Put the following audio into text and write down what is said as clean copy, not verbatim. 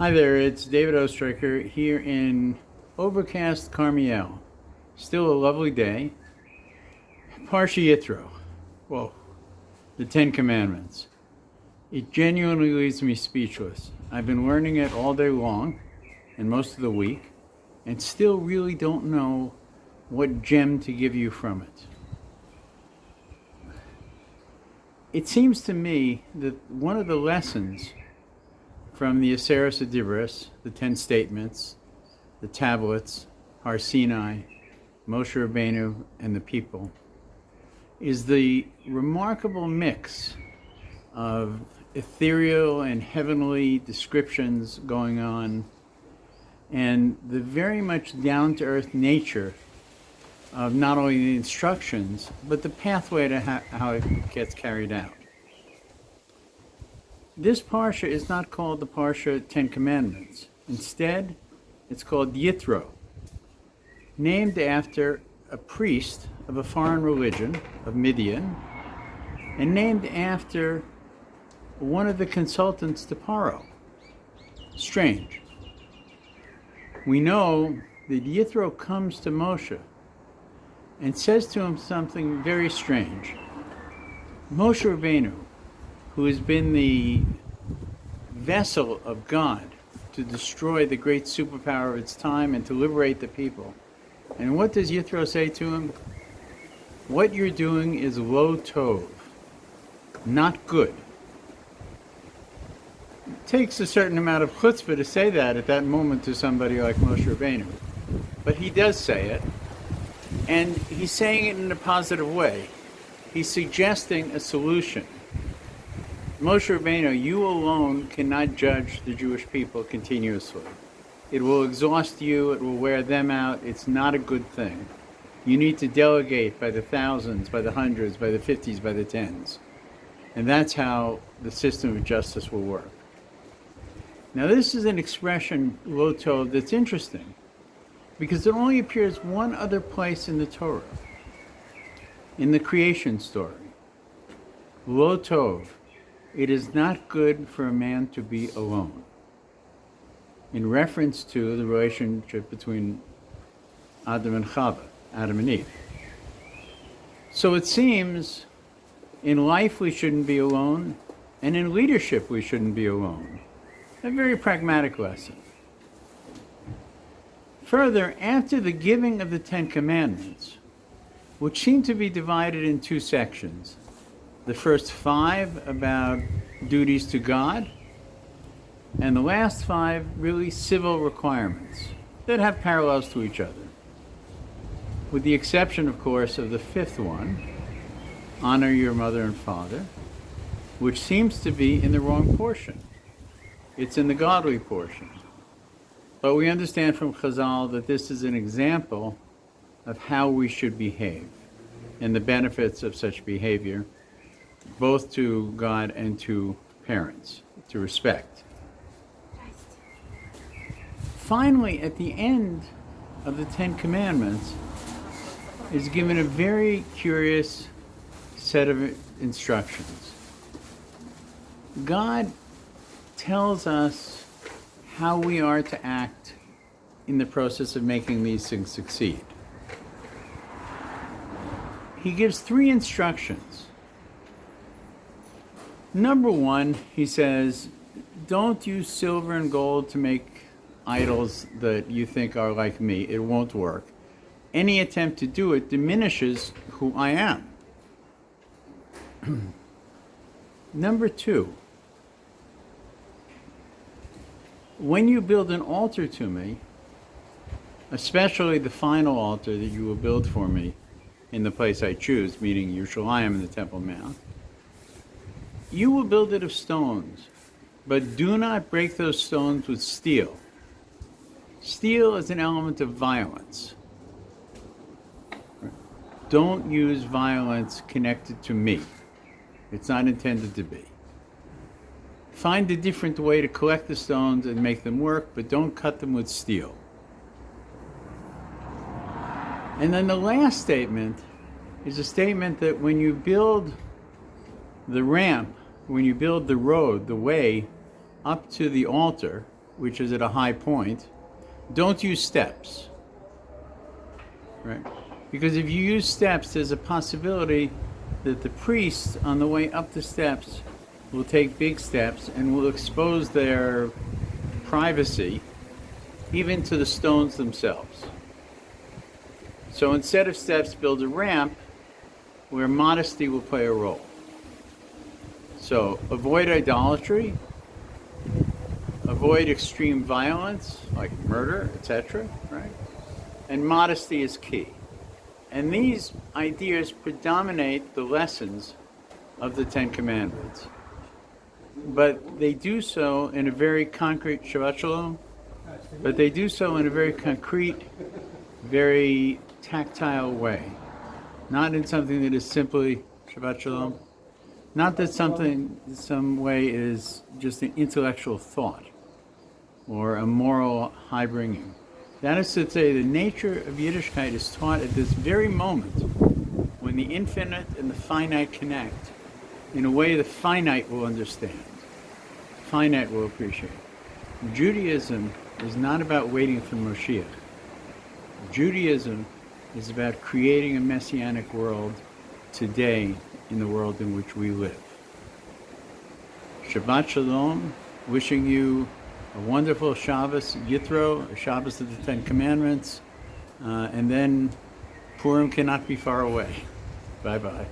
Hi there, it's David Ostriker here in overcast Karmiel. Still a lovely day. Parsha Yitro. Whoa. The Ten Commandments. It genuinely leaves me speechless. I've been learning it all day long and most of the week and still really don't know what gem to give you from it. It seems to me that one of the lessons from the Aseres Adibros, the 10 statements, the tablets, Har Sinai, Moshe Rabbeinu, and the people, is the remarkable mix of ethereal and heavenly descriptions going on, and the very much down-to-earth nature of not only the instructions, but the pathway to how it gets carried out. This Parsha is not called the Parsha 10 Commandments. Instead, it's called Yitro, named after a priest of a foreign religion, of Midian, and named after one of the consultants to Paro. Strange. We know that Yitro comes to Moshe and says to him something very strange. Moshe Rabbeinu, who has been the vessel of God to destroy the great superpower of its time and to liberate the people. And what does Yitro say to him? What you're doing is lo tov, not good. It takes a certain amount of chutzpah to say that at that moment to somebody like Moshe Rabbeinu. But he does say it, and he's saying it in a positive way. He's suggesting a solution. Moshe Rabbeinu, you alone cannot judge the Jewish people continuously. It will exhaust you, it will wear them out, it's not a good thing. You need to delegate by the thousands, by the hundreds, by the 50s, by the 10s. And that's how the system of justice will work. Now this is an expression, lo tov, that's interesting, because it only appears one other place in the Torah, in the creation story. Lo tov, it is not good for a man to be alone, in reference to the relationship between Adam and Chava, Adam and Eve. So it seems in life we shouldn't be alone, and in leadership we shouldn't be alone. A very pragmatic lesson. Further, after the giving of the 10 Commandments, which seem to be divided in two sections, the first 5 about duties to God, and the last 5 really civil requirements that have parallels to each other. With the exception, of course, of the 5th one, honor your mother and father, which seems to be in the wrong portion. It's in the godly portion. But we understand from Chazal that this is an example of how we should behave and the benefits of such behavior, both to God and to parents, to respect. Finally, at the end of the 10 Commandments, is given a very curious set of instructions. God tells us how we are to act in the process of making these things succeed. He gives 3 instructions. Number 1, he says, don't use silver and gold to make idols that you think are like me. It won't work. Any attempt to do it diminishes who I am. Number 2, when you build an altar to me, especially the final altar that you will build for me in the place I choose, meaning Yerushalayim and the Temple Mount, you will build it of stones, but do not break those stones with steel. Steel is an element of violence. Don't use violence connected to me. It's not intended to be. Find a different way to collect the stones and make them work, but don't cut them with steel. And then the last statement is a statement that when you build the ramp, when you build the road, the way up to the altar, which is at a high point, don't use steps, right? Because if you use steps, there's a possibility that the priest on the way up the steps will take big steps and will expose their privacy even to the stones themselves. So instead of steps, build a ramp where modesty will play a role. So avoid idolatry, avoid extreme violence like murder, etc., right? And modesty is key. And these ideas predominate the lessons of the Ten Commandments. But they do so in a very concrete, Shabbat Shalom, but they do so in a very concrete, very tactile way. Not in something that is simply Shabbat Shalom. Not that something, some way, is just an intellectual thought or a moral high bringing. That is to say, the nature of Yiddishkeit is taught at this very moment when the infinite and the finite connect in a way the finite will understand, finite will appreciate. Judaism is not about waiting for Moshiach. Judaism is about creating a messianic world today in the world in which we live. Shabbat Shalom, wishing you a wonderful Shabbos, Yitro, a Shabbos of the Ten Commandments, and then Purim cannot be far away. Bye-bye.